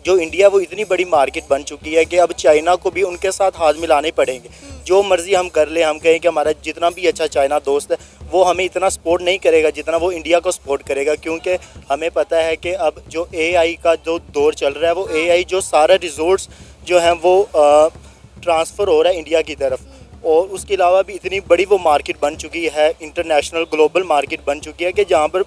जो इंडिया वो इतनी बड़ी मार्केट बन चुकी है कि अब चाइना को भी उनके साथ हाथ मिलाने पड़ेंगे। जो मर्ज़ी हम कर लें, हम कहें कि हमारा जितना भी अच्छा चाइना दोस्त है वो हमें इतना सपोर्ट नहीं करेगा जितना वो इंडिया को सपोर्ट करेगा, क्योंकि हमें पता है कि अब जो एआई का जो दौर चल रहा है वो एआई जो सारा रिजोर्ट्स जो हैं वो ट्रांसफ़र हो रहा है इंडिया की तरफ। और उसके अलावा भी इतनी बड़ी वो मार्केट बन चुकी है, इंटरनेशनल ग्लोबल मार्केट बन चुकी है कि जहाँ पर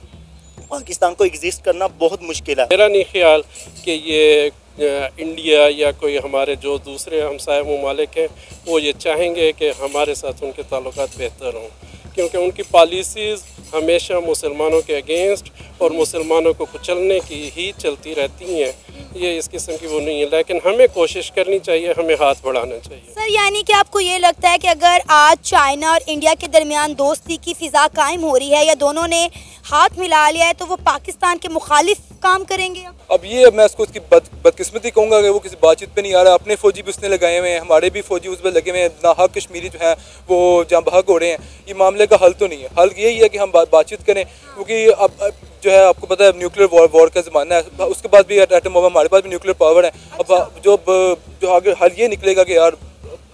पाकिस्तान को एग्जिस्ट करना बहुत मुश्किल है। मेरा नहीं ख्याल कि ये इंडिया या कोई हमारे जो दूसरे हमसाय ममालिक हैं वो ये चाहेंगे कि हमारे साथ उनके ताल्लुकात बेहतर हों, क्योंकि उनकी पॉलिसीज़ हमेशा मुसलमानों के अगेंस्ट और मुसलमानों को कुचलने की ही चलती रहती हैं। ये इस किस्म की वो नहीं है, लेकिन हमें कोशिश करनी चाहिए, हमें हाथ बढ़ाना चाहिए। सर, यानी कि आपको ये लगता है कि अगर आज चाइना और इंडिया के दरमियान दोस्ती की फ़िज़ा कायम हो रही है या दोनों ने हाथ मिला लिया है तो वो पाकिस्तान के मुखालिफ काम करेंगे? अब ये मैं उसको उसकी बदकिस्मती कहूँगा कि वो किसी बातचीत पे नहीं आ रहा। अपने फ़ौजी भी उसने लगाए हुए हैं, हमारे भी फ़ौजी उस पर लगे हुए हैं, नाहक कश्मीरी जो है वो जहाँ बहक हो रहे हैं। ये मामले का हल तो नहीं है, हल यही है कि हम बातचीत करें, क्योंकि अब जो है आपको पता है न्यूक्लियर वॉर का ज़माना है, उसके बाद भी एटम बम, हमारे पास भी न्यूक्लियर पावर है। अब जो आगे हल ये निकलेगा कि यार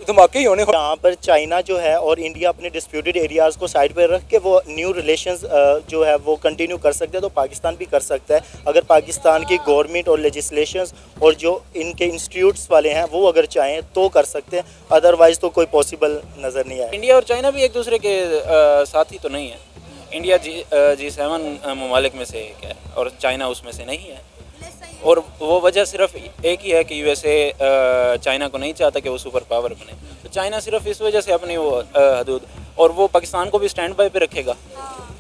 धमाके ही होने। यहाँ पर चाइना जो है और इंडिया अपने डिस्प्यूटेड एरियाज़ को साइड पर रख के वो न्यू रिलेशंस जो है वो कंटिन्यू कर सकते हैं, तो पाकिस्तान भी कर सकता है अगर पाकिस्तान की गवर्नमेंट और लेजिस्लेशंस और जो इनके इंस्टीट्यूट्स वाले हैं वो अगर चाहें तो कर सकते हैं, अदरवाइज़ तो कोई पॉसिबल नज़र नहीं आया। इंडिया और चाइना भी एक दूसरे के साथी तो नहीं है। इंडिया G7 ममालिक में से एक है और चाइना उसमें से नहीं है, और वो वजह सिर्फ एक ही है कि यूएसए चाइना को नहीं चाहता कि वो सुपर पावर बने, तो चाइना सिर्फ इस वजह से अपनी वो हदूद, और वो पाकिस्तान को भी स्टैंड बाय पे रखेगा,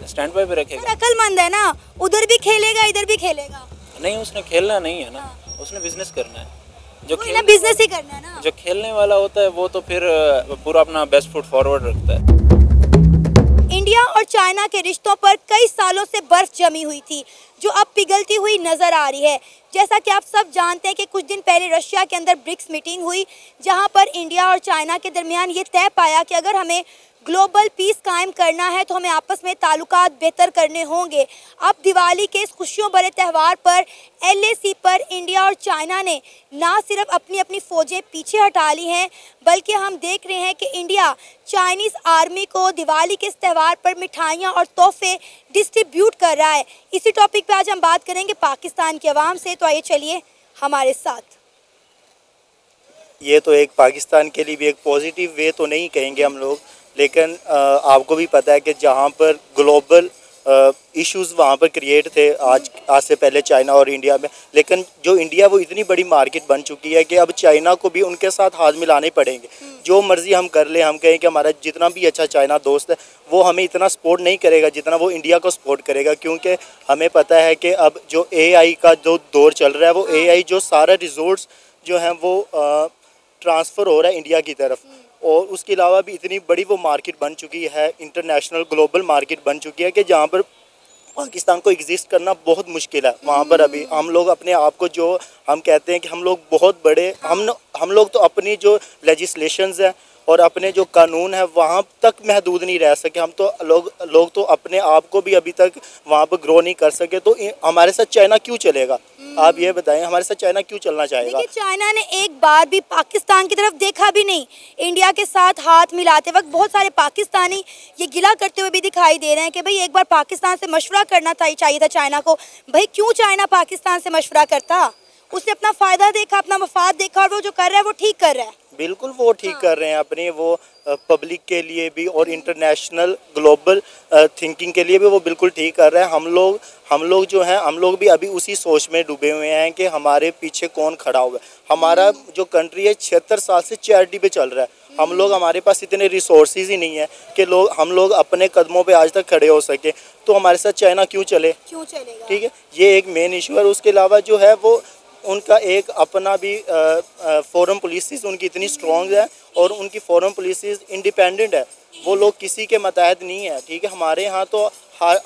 स्टैंड बाय पे रखेगा। अक्लमंद है ना, उधर भी खेलेगा इधर भी खेलेगा। नहीं, उसने खेलना नहीं है ना, उसने बिजनेस करना है। जो बिजनेस ही करना है ना, जो खेलने वाला होता है वो तो फिर पूरा अपना बेस्ट फुट फॉरवर्ड रखता है। इंडिया और चाइना के रिश्तों पर कई सालों से बर्फ जमी हुई थी जो अब पिघलती हुई नजर आ रही है। जैसा कि आप सब जानते हैं कि कुछ दिन पहले रशिया के अंदर ब्रिक्स मीटिंग हुई, जहां पर इंडिया और चाइना के दरमियान ये तय पाया कि अगर हमें ग्लोबल पीस कायम करना है तो हमें आपस में ताल्लुकात बेहतर करने होंगे। अब दिवाली के इस खुशियों भरे त्यौहार पर LAC पर इंडिया और चाइना ने ना सिर्फ अपनी अपनी फ़ौजें पीछे हटा ली हैं, बल्कि हम देख रहे हैं कि इंडिया चाइनीज़ आर्मी को दिवाली के इस त्यौहार पर मिठाइयाँ और तोहफे डिस्ट्रीब्यूट कर रहा है। इसी टॉपिक पर आज हम बात करेंगे पाकिस्तान की आवाम से, तो आइए चलिए हमारे साथ। ये तो एक पाकिस्तान के लिए भी एक पॉजिटिव वे तो नहीं कहेंगे हम लोग, लेकिन आपको भी पता है कि जहाँ पर ग्लोबल इश्यूज़ वहाँ पर क्रिएट थे आज से पहले चाइना और इंडिया में, लेकिन जो इंडिया वो इतनी बड़ी मार्केट बन चुकी है कि अब चाइना को भी उनके साथ हाथ मिलाने पड़ेंगे। जो मर्ज़ी हम कर लें, हम कहें कि हमारा जितना भी अच्छा चाइना दोस्त है वो हमें इतना सपोर्ट नहीं करेगा जितना वो इंडिया को सपोर्ट करेगा, क्योंकि हमें पता है कि अब जो एआई का जो दौर चल रहा है वो एआई जो सारा रिजोर्ट्स जो हैं वो ट्रांसफ़र हो रहा है इंडिया की तरफ। और उसके अलावा भी इतनी बड़ी वो मार्केट बन चुकी है, इंटरनेशनल ग्लोबल मार्केट बन चुकी है कि जहाँ पर पाकिस्तान को एग्जिस्ट करना बहुत मुश्किल है। वहाँ पर अभी हम लोग अपने आप को जो हम कहते हैं कि हम लोग बहुत बड़े, हम लोग तो अपनी जो लेजिस्लेशंस हैं और अपने जो कानून है वहाँ तक महदूद नहीं रह सके। हम तो लोग तो अपने आप को भी अभी तक वहाँ पर ग्रो नहीं कर सके, तो हमारे साथ चाइना क्यों चलेगा? आप ये बताएं, हमारे साथ चाइना क्यों चलना चाहेगा? चाइना ने एक बार भी पाकिस्तान की तरफ देखा भी नहीं। इंडिया के साथ हाथ मिलाते वक्त बहुत सारे पाकिस्तानी ये गिला करते हुए भी दिखाई दे रहे हैं कि भाई एक बार पाकिस्तान से मशवरा करना चाहिए था चाइना को। भाई क्यों चाइना पाकिस्तान से मशवरा करता? उसने अपना फ़ायदा देखा, अपना मफाद देखा, और वो जो कर रहा है वो ठीक कर रहा है। बिल्कुल वो ठीक कर रहे हैं, अपने वो पब्लिक के लिए भी और इंटरनेशनल ग्लोबल थिंकिंग के लिए भी वो बिल्कुल ठीक कर रहे हैं। हम लोग जो हैं, हम लोग भी अभी उसी सोच में डूबे हुए हैं कि हमारे पीछे कौन खड़ा हुआ है। हमारा जो कंट्री है 76 साल से चैरिटी पे चल रहा है। हम लोग, हमारे पास इतने रिसोर्सेज ही नहीं है कि हम लोग अपने कदमों पे आज तक खड़े हो सके, तो हमारे साथ चाइना क्यों चलेगा? ठीक है, ये एक मेन इशू है। और उसके अलावा जो है वो उनका एक अपना भी फॉरेन पॉलिसीज़ उनकी इतनी स्ट्रॉन्ग है और उनकी फॉरेन पॉलिसीज़ इंडिपेंडेंट है, वो लोग किसी के मतहत नहीं है। ठीक है, हमारे यहाँ तो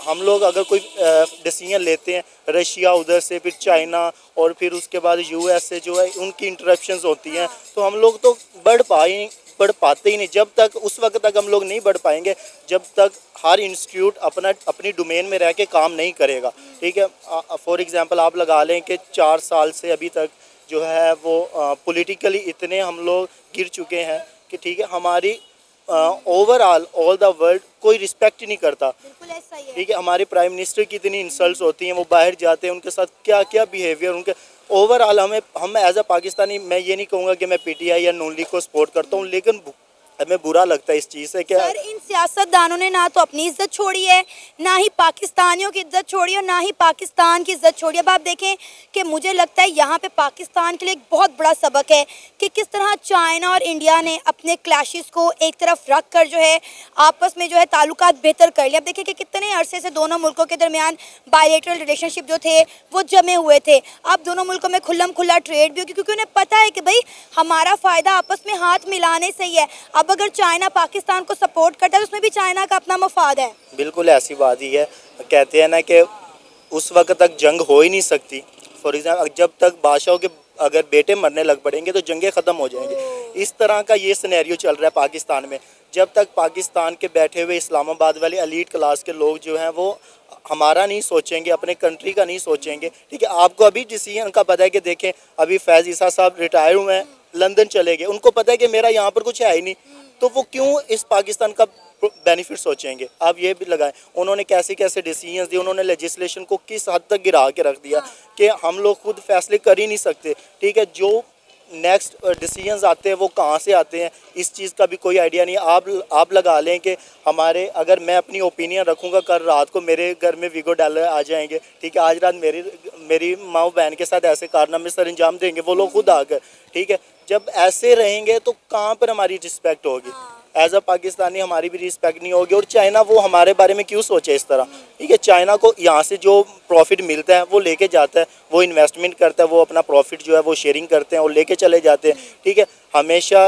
हम लोग अगर कोई डिसीजन लेते हैं, रशिया उधर से, फिर चाइना और फिर उसके बाद US से जो है उनकी इंटरप्शंस होती हैं, तो हम लोग तो बढ़ पाते ही नहीं। जब तक उस वक्त तक हम लोग नहीं बढ़ पाएंगे जब तक हर इंस्टीट्यूट अपनी डोमेन में रह के काम नहीं करेगा। ठीक है, फॉर एग्जांपल आप लगा लें कि 4 साल से अभी तक जो है वो पॉलिटिकली इतने हम लोग गिर चुके हैं कि ठीक है, हमारी ओवरऑल ऑल द वर्ल्ड कोई रिस्पेक्ट ही नहीं करता। बिल्कुल ऐसा ही है। ठीक है, हमारे प्राइम मिनिस्टर की इतनी इंसल्ट्स होती हैं, वो बाहर जाते हैं, उनके साथ क्या क्या बिहेवियर उनके ओवरऑल हम एज अ पाकिस्तानी, मैं ये नहीं कहूँगा कि मैं पीटीआई या नून लीग को सपोर्ट करता हूँ, लेकिन हमें बुरा लगता है इस चीज़ से। क्या सर, इन सियासतदानों ने ना तो अपनी इज्जत छोड़ी है, ना ही पाकिस्तानियों की इज्जत छोड़ी और ना ही पाकिस्तान की इज्जत छोड़ी। अब आप देखें कि मुझे लगता है यहाँ पे पाकिस्तान के लिए एक बहुत बड़ा सबक है कि किस तरह चाइना और इंडिया ने अपने क्लैशेस को एक तरफ रख कर जो है आपस में जो है ताल्लुकात बेहतर कर लिया। अब देखिए कि कितने अरसे से दोनों मुल्कों के दरमियान बायलैटरल रिलेशनशिप जो थे वो जमे हुए थे। अब दोनों मुल्कों में खुल्लम खुल्ला ट्रेड भी होगी, क्योंकि उन्हें पता है कि भाई हमारा फ़ायदा आपस में हाथ मिलाने से ही है। अब अगर चाइना पाकिस्तान को सपोर्ट करता है तो उसमें भी चाइना का अपना मफाद है। बिल्कुल ऐसी बात ही है। कहते हैं ना कि उस वक्त तक जंग हो ही नहीं सकती। फॉर एग्जाम्पल, जब तक बादशाहों के अगर बेटे मरने लग पड़ेंगे तो जंगें ख़त्म हो जाएंगी। इस तरह का ये सिनेरियो चल रहा है पाकिस्तान में। जब तक पाकिस्तान के बैठे हुए इस्लामाबाद वाले एलीट क्लास के लोग जो हैं वो हमारा नहीं सोचेंगे, अपने कंट्री का नहीं सोचेंगे, ठीक है। आपको अभी डिसीजन का पता है कि देखें, अभी फैज़ ईसा साहब रिटायर हुए हैं, लंदन चले गए, उनको पता है कि मेरा यहाँ पर कुछ है ही नहीं, तो वो क्यों इस पाकिस्तान का बेनिफिट सोचेंगे। आप ये भी लगाएं, उन्होंने कैसे कैसे डिसीजंस दिए, उन्होंने लेजिस्लेशन को किस हद तक गिरा के रख दिया कि हम लोग खुद फैसले कर ही नहीं सकते। ठीक है, जो नेक्स्ट डिसीजंस आते हैं वो कहाँ से आते हैं, इस चीज़ का भी कोई आइडिया नहीं है। आप लगा लें कि हमारे, अगर मैं अपनी ओपिनियन रखूँगा, कल रात को मेरे घर में वीगो डॉलर आ जाएंगे, ठीक है, आज रात मेरी माँ बहन के साथ ऐसे कारनामे सर अंजाम देंगे वो लोग खुद आकर। ठीक है, जब ऐसे रहेंगे तो कहाँ पर हमारी रिस्पेक्ट होगी। एज अ पाकिस्तानी हमारी भी रिस्पेक्ट नहीं होगी। और चाइना वो हमारे बारे में क्यों सोचे इस तरह। ठीक है, चाइना को यहाँ से जो प्रॉफिट मिलता है वो लेके जाता है, वो इन्वेस्टमेंट करता है, वो अपना प्रॉफिट जो है वो शेयरिंग करते हैं और लेके चले जाते हैं। ठीक है, हमेशा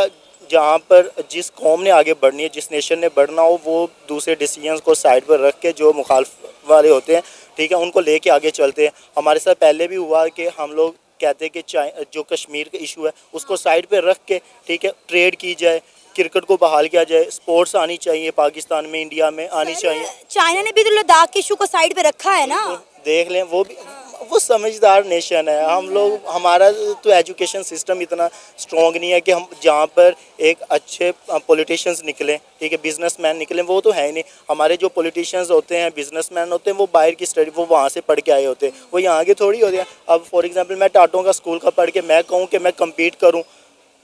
जहाँ पर जिस कौम ने आगे बढ़नी है, जिस नेशन ने बढ़ना हो, वो दूसरे डिसीजंस को साइड पर रख के जो मुखालिफ वाले होते हैं, ठीक है, उनको लेके आगे चलते हैं। हमारे साथ पहले भी हुआ कि हम लोग कहते हैं कि जो कश्मीर का इशू है उसको साइड पर रख के, ठीक है, ट्रेड की जाए, क्रिकेट को बहाल किया जाए, स्पोर्ट्स आनी चाहिए पाकिस्तान में, इंडिया में आनी चाहिए। चाइना ने भी तो लद्दाख इशू को साइड पे रखा है ना। देख लें, वो समझदार नेशन है। हम लोग, हमारा तो एजुकेशन सिस्टम इतना स्ट्रॉन्ग नहीं है कि हम जहाँ पर एक अच्छे पॉलिटिशियंस निकलें, ठीक है, बिजनेसमैन निकलें, वो तो है ही नहीं। हमारे जो पॉलिटिशियंस होते हैं, बिजनेसमैन होते हैं, वो बाहर की स्टडी, वो वहाँ से पढ़ के आए होते हैं, वो यहाँ के थोड़ी होते हैं। अब फॉर एग्जांपल मैं टाटों का स्कूल का पढ़ के मैं कहूँ कि मैं कम्पीट करूँ,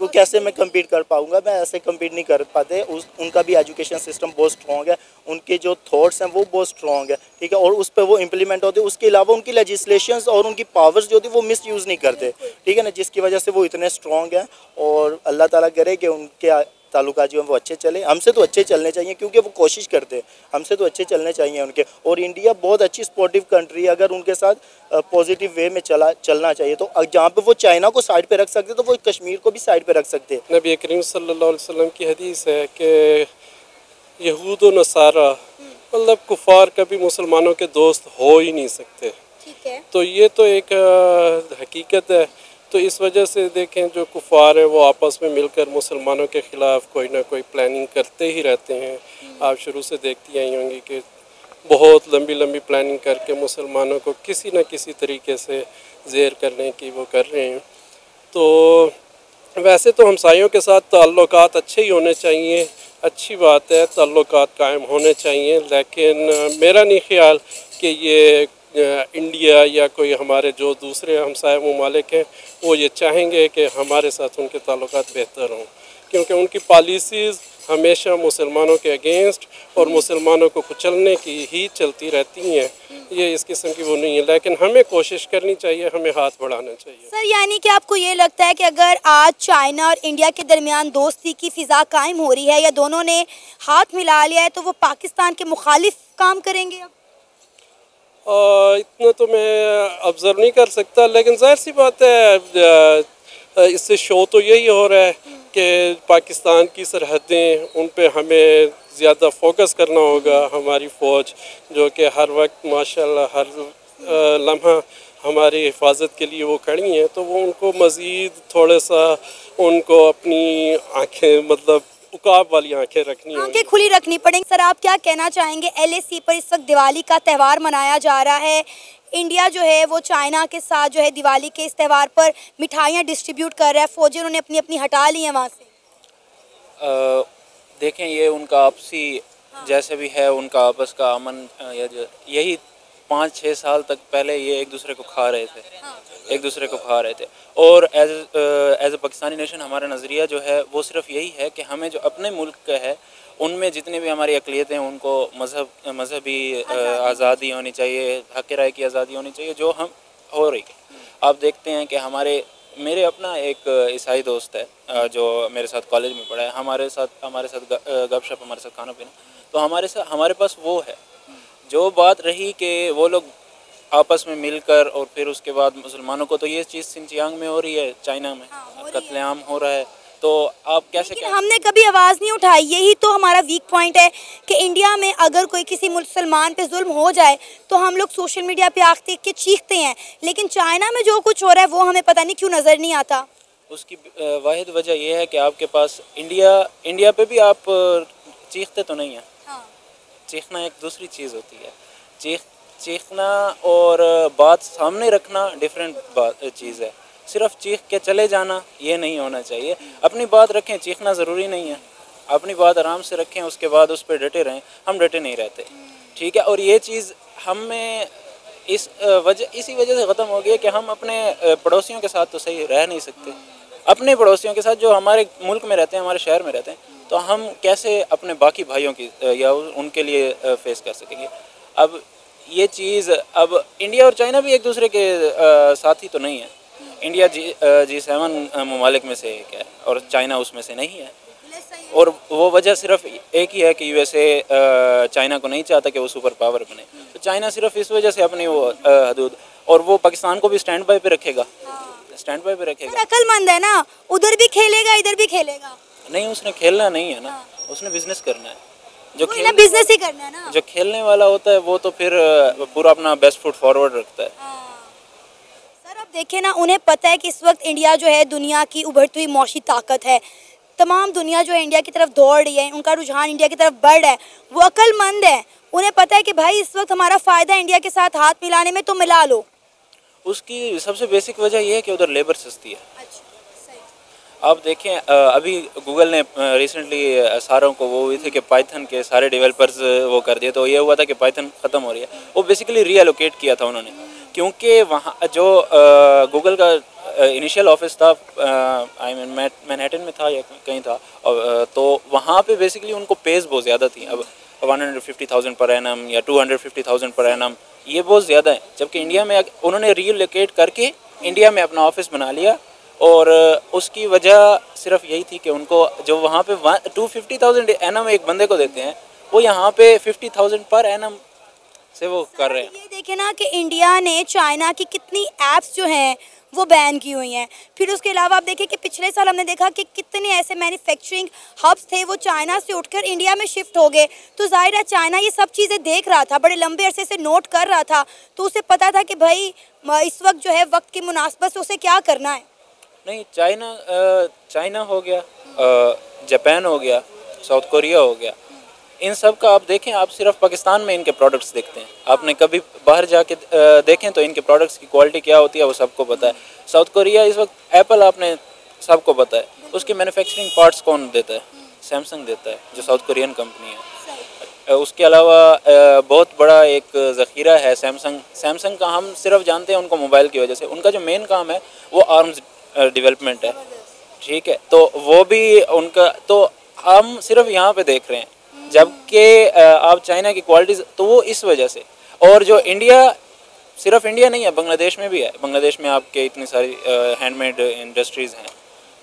वो कैसे मैं कम्पीट कर पाऊँगा। मैं ऐसे कम्पीट नहीं कर पाते। उनका भी एजुकेशन सिस्टम बहुत स्ट्रॉन्ग है, उनके जो थॉट्स हैं वो बहुत स्ट्रॉन्ग है, ठीक है, और उस पर वो इम्प्लीमेंट होते हैं। उसके अलावा उनकी लेजिस्लेशंस और उनकी पावर्स जो होती है वो मिस यूज़ नहीं करते, ठीक है ना, जिसकी वजह से वो इतने स्ट्रॉन्ग हैं। और अल्लाह ताला करे कि उनके ताल्लुका जो है वो अच्छे चले। हमसे तो अच्छे चलने चाहिए क्योंकि वो कोशिश करते हैं, हमसे तो अच्छे चलने चाहिए उनके। और इंडिया बहुत अच्छी स्पोर्टिव कंट्री है, अगर उनके साथ पॉजिटिव वे में चलना चाहिए तो जहाँ पे वो चाइना को साइड पे रख सकते तो वो कश्मीर को भी साइड पे रख सकते हैं। नबी करीम सल्लल्लाहु अलैहि वसल्लम की हदीस है कि यहूद व नसारा मतलब कुफार कभी मुसलमानों के दोस्त हो ही नहीं सकते। ठीक है, तो ये तो एक हकीकत है। तो इस वजह से देखें, जो कुफार हैं वो आपस में मिलकर मुसलमानों के ख़िलाफ़ कोई ना कोई प्लानिंग करते ही रहते हैं। आप शुरू से देखती आई होंगी कि बहुत लंबी लंबी प्लानिंग करके मुसलमानों को किसी न किसी तरीके से ज़ेर करने की वो कर रहे हैं। तो वैसे तो हमसायों के साथ ताल्लुकात अच्छे ही होने चाहिए, अच्छी बात है, ताल्लुकात कायम होने चाहिए, लेकिन मेरा नहीं ख्याल कि ये इंडिया या कोई हमारे जो दूसरे हमसाय ममालिक हैं वो ये चाहेंगे कि हमारे साथ उनके ताल्लुकात बेहतर हों, क्योंकि उनकी पॉलिसीज़ हमेशा मुसलमानों के अगेंस्ट और मुसलमानों को कुचलने की ही चलती रहती हैं। ये इस किस्म की वो नहीं है, लेकिन हमें कोशिश करनी चाहिए, हमें हाथ बढ़ाना चाहिए। सर, यानी कि आपको ये लगता है कि अगर आज चाइना और इंडिया के दरमियान दोस्ती की फ़िज़ा कायम हो रही है या दोनों ने हाथ मिला लिया है तो वो पाकिस्तान के मुखालिफ काम करेंगे? अब इतना तो मैं ऑब्ज़र्व नहीं कर सकता, लेकिन जाहिर सी बात है इससे शो तो यही हो रहा है कि पाकिस्तान की सरहदें, उन पे हमें ज़्यादा फोकस करना होगा। हमारी फ़ौज जो कि हर वक्त माशाल्लाह हर लम्हा हमारी हिफाजत के लिए वो खड़ी हैं, तो वो उनको मज़ीद थोड़ा सा उनको अपनी आँखें, मतलब उकाब वाली आंखें रखनी होंगी, आंखें खुली रखनी पड़ेंगी। सर, आप क्या कहना चाहेंगे? LAC पर इस वक्त दिवाली का त्यौहार मनाया जा रहा है, इंडिया जो है वो चाइना के साथ जो है दिवाली के इस त्यौहार पर मिठाइयाँ डिस्ट्रीब्यूट कर रहा है, फौजी उन्होंने अपनी अपनी हटा ली हैं वहाँ से। देखें, ये उनका आपसी जैसे भी है, उनका आपस का अमन, यही 5-6 साल तक पहले ये एक दूसरे को खा रहे थे, और एज अ पाकिस्तानी नेशन हमारा नज़रिया जो है वो सिर्फ यही है कि हमें जो अपने मुल्क का है उनमें जितने भी हमारी अक़लियतें हैं उनको मज़हबी आज़ादी होनी चाहिए, हक़ राय की आज़ादी होनी चाहिए, जो हम हो रही है। आप देखते हैं कि मेरे अपना एक ईसाई दोस्त है जो मेरे साथ कॉलेज में पढ़ा है, हमारे साथ गपशप, हमारे साथ खाना पीना, तो हमारे पास वो है। जो बात रही कि वो लोग आपस में मिलकर, और फिर उसके बाद मुसलमानों को, तो ये चीज़ सिंचियांग में हो रही है, चाइना में कत्लेआम हो रहा है, तो आप कैसे हमने कभी आवाज़ नहीं उठाई। यही तो हमारा वीक पॉइंट है कि इंडिया में अगर कोई किसी मुसलमान पे जुल्म हो जाए तो हम लोग सोशल मीडिया पे आके के चीखते हैं, लेकिन चाइना में जो कुछ हो रहा है वो हमें पता नहीं क्यों नज़र नहीं आता। उसकी वाहिद वजह यह है कि आपके पास इंडिया पे भी आप चीखते तो नहीं हैं। चीखना एक दूसरी चीज़ होती है, चीखना और बात सामने रखना डिफरेंट चीज़ है। सिर्फ चीख के चले जाना ये नहीं होना चाहिए। अपनी बात रखें, चीखना ज़रूरी नहीं है, अपनी बात आराम से रखें, उसके बाद उस पर डटे रहें। हम डटे नहीं रहते, ठीक है। और ये चीज़ हमें इसी वजह से ख़त्म हो गई है कि हम अपने पड़ोसियों के साथ तो सही रह नहीं सकते। अपने पड़ोसियों के साथ जो हमारे मुल्क में रहते हैं, हमारे शहर में रहते हैं, तो हम कैसे अपने बाकी भाइयों की या उनके लिए फेस कर सकेंगे। अब ये चीज़, अब इंडिया और चाइना भी एक दूसरे के साथी तो नहीं है। इंडिया G7 ममालिक में से एक है और चाइना उसमें से नहीं है, और वो वजह सिर्फ एक ही है कि USA चाइना को नहीं चाहता कि वो सुपर पावर बने। तो चाइना सिर्फ इस वजह से अपनी वो हदूद, और वो पाकिस्तान को भी स्टैंड बाय पे रखेगा, अक्लमंद है ना, उधर भी खेलेगा इधर भी खेलेगा। नहीं, उसने खेलना नहीं है ना, उसने बिजनेस करना है। जो बिजनेस ही करना है ना, जो खेलने वाला होता है वो तो फिर पूरा अपना बेस्ट फुट फॉरवर्ड रखता है। सर अब देखें ना, उन्हें पता है कि इस वक्त इंडिया जो है दुनिया की उभरती हुई मौशी ताकत है। तमाम दुनिया जो है इंडिया की तरफ दौड़ रही है, उनका रुझान इंडिया की तरफ बढ़ रहा है। वो अक्लमंद है, उन्हें पता है कि भाई इस वक्त हमारा फ़ायदा इंडिया के साथ हाथ मिलाने में, तो मिला लो। उसकी सबसे बेसिक वजह यह है कि उधर लेबर सस्ती है। आप देखें, अभी गूगल ने रिसेंटली सारों को वो हुई थी कि पाइथन के सारे डेवलपर्स वो कर दिए, तो ये हुआ था कि पाइथन ख़त्म हो रही है। वो बेसिकली रीएलोकेट किया था उन्होंने, क्योंकि वहाँ जो गूगल का इनिशियल ऑफिस था, आई मीन मैनहट्टन में था या कहीं था, तो वहाँ पे बेसिकली उनको पेज बहुत ज़्यादा थी। अब 150,000 पर एनम या 250,000 पर एनम, ये बहुत ज़्यादा है। जबकि इंडिया में उन्होंने रीलोकेट करके इंडिया में अपना ऑफिस बना लिया, और उसकी वजह सिर्फ यही थी कि उनको जो वहाँ पे 250,000 एनम एक बंदे को देते हैं, वो यहाँ पे 50,000 पर एनम से वो कर रहे हैं। ये देखें ना कि इंडिया ने चाइना की कितनी ऐप्स जो हैं वो बैन की हुई हैं। फिर उसके अलावा आप देखें कि पिछले साल हमने देखा कि कितने ऐसे मैन्युफैक्चरिंग हब्स थे वो चाइना से उठकर इंडिया में शिफ्ट हो गए। तो जाहिर है चाइना ये सब चीज़ें देख रहा था, बड़े लंबे अरसे से नोट कर रहा था, तो उसे पता था कि भाई इस वक्त जो है वक्त की मुनासबत से उसे क्या करना है। नहीं, चाइना हो गया, जापान हो गया, साउथ कोरिया हो गया, इन सब का आप देखें, आप सिर्फ पाकिस्तान में इनके प्रोडक्ट्स देखते हैं। आपने कभी बाहर जाके देखें तो इनके प्रोडक्ट्स की क्वालिटी क्या होती है वो सबको पता है। साउथ कोरिया इस वक्त एप्पल, आपने सबको पता है, उसकी मैन्युफैक्चरिंग पार्ट्स कौन देता है? सैमसंग देता है, जो साउथ कोरियन कंपनी है। उसके अलावा बहुत बड़ा एक ज़ख़ीरा है सैमसंग का, हम सिर्फ जानते हैं उनको मोबाइल की वजह से। उनका जो मेन काम है वो आर्म्स डेवलपमेंट है, ठीक है। तो वो भी उनका, तो हम सिर्फ यहाँ पे देख रहे हैं, जबकि आप चाइना की क्वालिटीज़, तो वो इस वजह से। और जो इंडिया, सिर्फ इंडिया नहीं है, बांग्लादेश में भी है। बांग्लादेश में आपके इतनी सारी हैंडमेड इंडस्ट्रीज़ हैं,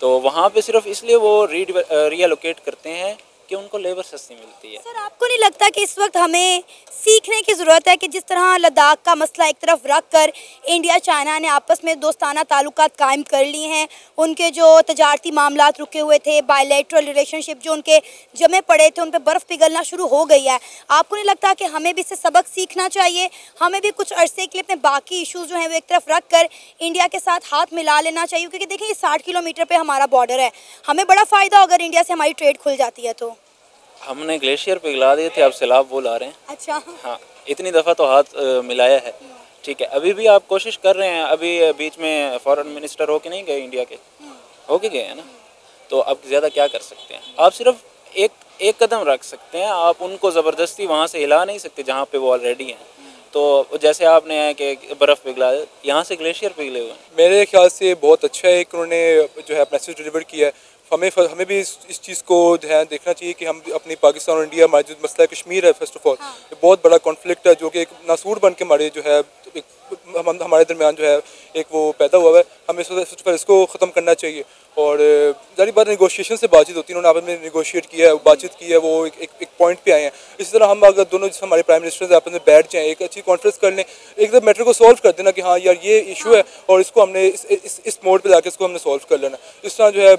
तो वहाँ पे सिर्फ इसलिए वो रीएलोकेट करते हैं कि उनको लेबर सस्ती मिलती है। सर आपको नहीं लगता कि इस वक्त हमें सीखने की ज़रूरत है कि जिस तरह लद्दाख का मसला एक तरफ रख कर इंडिया चाइना ने आपस में दोस्ताना ताल्लुकात कायम कर लिए हैं, उनके जो तजारती मामलात रुके हुए थे, बायलैटरल रिलेशनशिप जो उनके जमे पड़े थे, उन पर बर्फ़ पिघलना शुरू हो गई है। आपको नहीं लगता कि हमें भी इससे सबक सीखना चाहिए? हमें भी कुछ अरसे के लिए अपने बाकी इशूज़ जो हैं वो एक तरफ रख कर इंडिया के साथ हाथ मिला लेना चाहिए, क्योंकि देखिए 60 किलोमीटर पर हमारा बॉर्डर है, हमें बड़ा फ़ायदा अगर इंडिया से हमारी ट्रेड खुल जाती है। तो हमने ग्लेशियर पिघला दिए थे, अब सैलाब वो ला रहे हैं। अच्छा, हाँ, इतनी दफ़ा तो हाथ मिलाया है, ठीक है, अभी भी आप कोशिश कर रहे हैं, अभी बीच में फॉरेन मिनिस्टर होके नहीं गए इंडिया के, होके गए हैं ना, तो अब ज़्यादा क्या कर सकते हैं? आप सिर्फ एक कदम रख सकते हैं, आप उनको ज़बरदस्ती वहाँ से हिला नहीं सकते जहाँ पे वो ऑलरेडी हैं। तो जैसे आपने है कि बर्फ़ पिघला, यहाँ से ग्लेशियर पिघले हुए हैं। मेरे ख्याल से बहुत अच्छा है कि उन्होंने जो है मैसेज डिलीवर किया है। हमें भी इस चीज़ को जो है देखना चाहिए कि हम अपनी पाकिस्तान और इंडिया, हमारा जो मसला है कश्मीर है, फर्स्ट ऑफ ऑल ये बहुत बड़ा कॉन्फ्लिक्ट है जो कि एक नासूर बन के हमारे जो है हमारे दरमियान जो है एक वो पैदा हुआ है। हमें इसको ख़त्म करना चाहिए। और जारी बात, नेगोशिएशन से बातचीत होती है, उन्होंने आपस में नेगोशिएट किया है, बातचीत की है, वो एक पॉइंट पे आए हैं। इसी तरह हम अगर दोनों जिस हमारे प्राइम मिनिस्टर आपस में बैठ जाएँ, एक अच्छी कॉन्फ्रेंस कर लें, एक दम मैटर को सॉल्व कर देना कि हाँ यार ये इशू है और इसको हमने इस मोड पर लाके इसको हमने सॉल्व कर लेना। इस तरह जो है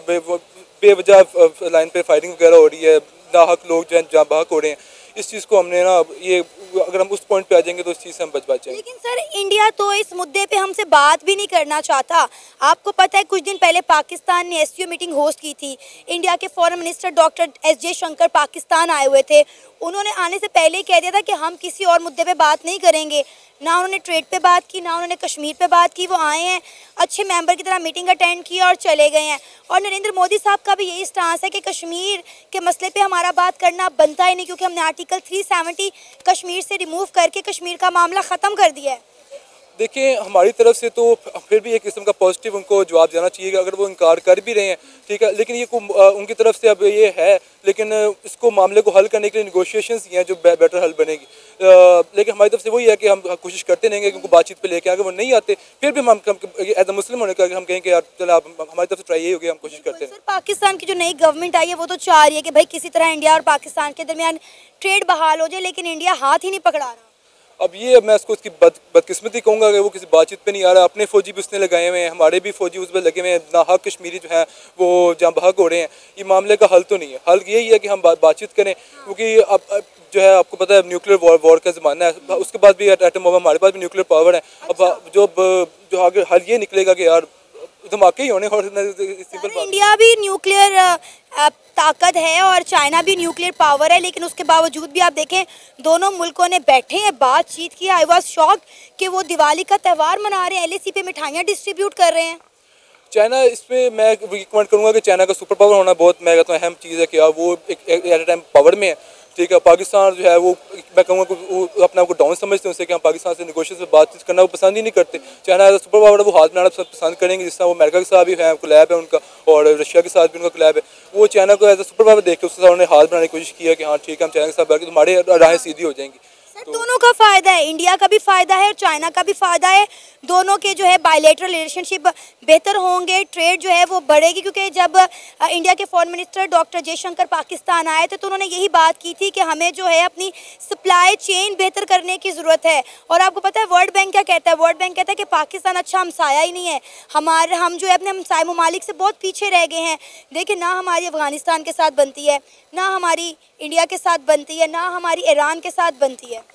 बेवजह लाइन पे फायरिंग वगैरह हो रही है, नाहक लोग जो है जहाँ बहक हो रहे हैं, इस चीज़ को हमने ना ये अगर हम उस पॉइंट पे आ जाएंगे तो इस चीज़ से हम बच जाएंगे। लेकिन सर इंडिया तो इस मुद्दे पे हमसे बात भी नहीं करना चाहता। आपको पता है कुछ दिन पहले पाकिस्तान ने एससीओ मीटिंग होस्ट की थी। इंडिया के foreign minister doctor S Jaishankar Pakistan आए हुए थे। उन्होंने आने से पहले ही कह दिया था कि हम किसी और मुद्दे पे बात नहीं करेंगे। ना उन्होंने ट्रेड पे बात की, ना उन्होंने कश्मीर पे बात की। वो आए हैं, अच्छे मेंबर की तरह मीटिंग अटेंड की और चले गए हैं। और नरेंद्र मोदी साहब का भी यही स्टांस है कि कश्मीर के मसले पे हमारा बात करना बनता ही नहीं, क्योंकि हमने आर्टिकल 370 कश्मीर से रिमूव करके कश्मीर का मामला ख़त्म कर दिया है। देखिए, हमारी तरफ से तो फिर भी एक किस्म का पॉजिटिव उनको जवाब देना चाहिए अगर वो इनकार कर भी रहे हैं, ठीक है। लेकिन ये उनकी तरफ से अब ये है, लेकिन इसको मामले को हल करने के लिए निगोशिएशंस ही हैं जो बेटर हल बनेगी। लेकिन हमारी तरफ से वही है कि हम कोशिश करते रहेंगे कि उनको बातचीत पे लेके, अगर वो नहीं आते फिर भी हम एज अ मुस्लिम होने का हम कहेंगे यार चलो आप हमारी तरफ से ट्राई यही होगी, हम कोशिश करते हैं। पाकिस्तान की जो नई गवर्नमेंट आई है वो तो चाह रही है कि भाई किसी तरह इंडिया और पाकिस्तान के दरमियान ट्रेड बहाल हो जाए, लेकिन इंडिया हाथ ही नहीं पकड़ा रहा। अब ये मैं उसको उसकी बदकिस्मती कहूँगा कि वो किसी बातचीत पे नहीं आ रहा। अपने फ़ौजी भी उसने लगाए हुए हैं, हमारे भी फ़ौजी उस पर लगे हुए हैं, नाहक कश्मीरी जो हैं वो जहाँ बहक हो रहे हैं। ये मामले का हल तो नहीं है, हल यही है कि हम बातचीत करें, क्योंकि अब जो है आपको पता है न्यूक्लियर वॉर का ज़माना है। उसके बाद भी एटम बम, हमारे पास भी न्यूक्लियर पावर है। अब जो आगे हल ये निकलेगा कि यार धमाके ही होने। और इंडिया भी न्यूक्लियर ताकत है और चाइना भी न्यूक्लियर पावर है, लेकिन उसके बावजूद भी आप देखें दोनों मुल्कों ने बैठे हैं, बातचीत की। आई वाज शॉक कि वो दिवाली का त्यौहार मना रहे हैं, एलएसी पे मिठाइयाँ डिस्ट्रीब्यूट कर रहे हैं। चाइना, इसमें मैं रिकमेंड करूँगा कि चाइना का सुपर पावर होना बहुत, मैं कहता हूँ, अहम चीज़ है कि वो एक एट ए टाइम पावर में है, ठीक है। पाकिस्तान जो है वो मैं कहूँगा वो अपने आप को डाउन समझते हैं उससे कि हम पाकिस्तान से नेगोशिएशन से बातचीत करना वो पसंद ही नहीं करते। चाइना एज सुपर पावर वो हाथ मिलाना पसंद करेंगे, जिस तरह वो अमेरिका के साथ भी है, कोलैब है उनका, और रशिया के साथ भी उनका कोलैब है। वो चाइना को एज सुपर पावर देख के उसके साथ उन्होंने हाथ बनाने की कोशिश की है कि हाँ ठीक है हम चाइना के साथ बैठ के तुम्हारे राहें सीधी हो जाएंगी। तो दोनों का फ़ायदा है, इंडिया का भी फ़ायदा है और चाइना का भी फ़ायदा है। दोनों के जो है बायलैटरल रिलेशनशिप बेहतर होंगे, ट्रेड जो है वो बढ़ेगी। क्योंकि जब इंडिया के foreign minister doctor Jaishankar Pakistan आए थे तो उन्होंने यही बात की थी कि हमें जो है अपनी सप्लाई चेन बेहतर करने की ज़रूरत है। और आपको पता है वर्ल्ड बैंक क्या कहता है? वर्ल्ड बैंक कहता है कि पाकिस्तान अच्छा हमसाया ही नहीं है, हम जो है अपने हमसाए ममालिक से बहुत पीछे रह गए हैं। देखिए, ना हमारी अफ़गानिस्तान के साथ बनती है, ना हमारी इंडिया के साथ बनती है, ना हमारी ईरान के साथ बनती है।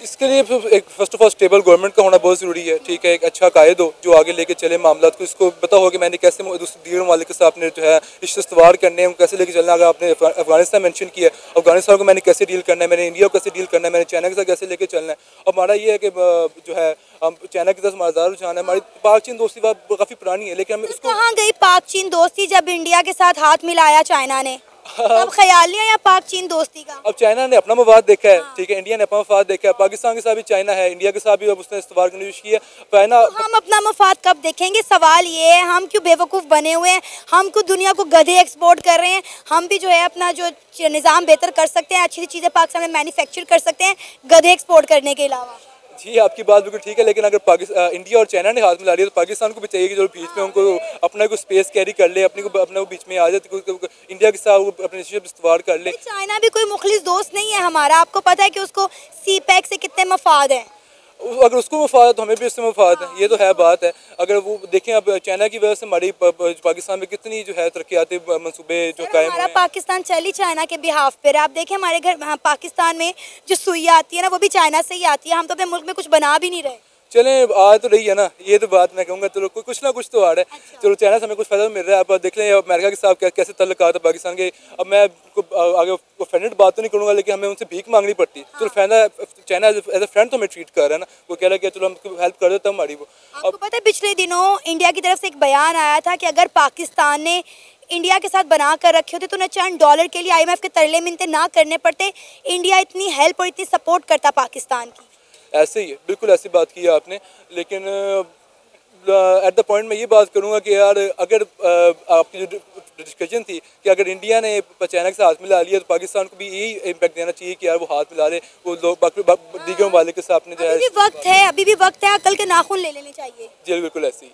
इसके लिए एक first of all stable government का होना बहुत ज़रूरी है, ठीक है। एक अच्छा कायद हो जो आगे लेके चले मामला को, इसको पता हो कि मैंने कैसे दूसरे वाले के साथ अपने जो है इश्तवार करने हैं, कैसे लेके चलना। अगर आपने अफगानिस्तान मेंशन किया है, अफगानिस्तान को मैंने कैसे डील करना है, मैंने इंडिया को कैसे डील करना है, मैंने चाइना के साथ कैसे लेके चलना है। अब हमारा ये है कि जो है हम चाइना के साथ हमारा ज़्यादा रुझान है। हमारी पाक चीन दोस्ती बात काफ़ी पुरानी है, लेकिन हम इसको कहाँ गई पाक चीन दोस्ती जब इंडिया के साथ हाथ मिलाया चाइना ने? अब ख्याल नहीं आया पाक चीन दोस्ती का? अब चाइना ने अपना मफाद देखा है, ठीक है, इंडिया ने अपना मफाद देखा है। पाकिस्तान के साथ भी चाइना है, इंडिया के साथ भी अब उसने इस्तेमाल करने की कोशिश की है। चाइना हम अपना मफाद कब देखेंगे? सवाल ये है, हम क्यों बेवकूफ़ बने हुए हैं? हम क्यों दुनिया को गधे एक्सपोर्ट कर रहे हैं? हम भी जो है अपना जो निज़ाम बेहतर कर सकते हैं, अच्छी चीज़ें पाकिस्तान में मैन्युफैक्चर कर सकते हैं गधे एक्सपोर्ट करने के अलावा। जी, आपकी बात बिल्कुल ठीक है, लेकिन अगर इंडिया और चाइना ने हाथ मिला लिया तो पाकिस्तान को भी चाहिए कि जो बीच में उनको अपना को स्पेस कैरी कर ले, अपने को बीच में आ जाए, तो इंडिया के साथ वो अपने रिलेशनशिप इस्तेमाल कर ले। चाइना भी कोई मुखलिस दोस्त नहीं है हमारा, आपको पता है कि उसको CPEC से कितने मफाद हैं। अगर उसको मफाद है तो हमें भी उससे मफाद है, ये तो है बात है। अगर वो देखें अब चाइना की वजह से हमारी पाकिस्तान में कितनी जो है तरक्याती मंसूबे जो कायम हमारा पाकिस्तान चली चाइना के बिहाफ पर। आप देखें हमारे घर पाकिस्तान में जो सुई आती है ना वो भी चाइना से ही आती है। हम तो अपने मुल्क में कुछ बना भी नहीं रहे। चलें आ तो रही है ना, ये तो बात मैं कहूँगा। चलो कुछ ना कुछ तो आ रहा है। अच्छा। चलो चाइना से हमें कुछ फ़ायदा मिल रहा है। अब देख लें अमेरिका के साथ कैसे तल्लुकात है पाकिस्तान के। अब मैं आगे ऑफेंडेड बात तो नहीं करूँगा, लेकिन हमें उनसे भीख मांगनी पड़ती है। चलो फ़ायदा चाइना एज ए फ्रेंड तो हमें ट्रीट कर रहा है ना, वो कह रहा है कि चलो हम हेल्प कर देता हमारी वो। आपको पता है पिछले दिनों इंडिया की तरफ से एक बयान आया था कि अगर पाकिस्तान ने इंडिया के साथ बना कर रखे होते तो उन्हें चंद डॉलर के लिए IMF के तरले मिन्नतें ना करने पड़ते, इंडिया इतनी हेल्प और इतनी सपोर्ट करता पाकिस्तान की। ऐसे ही है, बिल्कुल ऐसी बात की है आपने। लेकिन एट द पॉइंट मैं ये बात करूँगा कि यार अगर आपकी जो डिस्कशन थी कि अगर इंडिया ने चाइना के साथ हाथ मिला लिया तो पाकिस्तान को भी यही इम्पैक्ट देना चाहिए कि यार वो हाथ मिला ले, वो लोग बाकी दीगर ममालिक के साथ अपने जो है। अभी भी वक्त है, अभी भी वक्त है, अकल के नाखून ले लेने चाहिए। जी बिल्कुल ऐसे ही।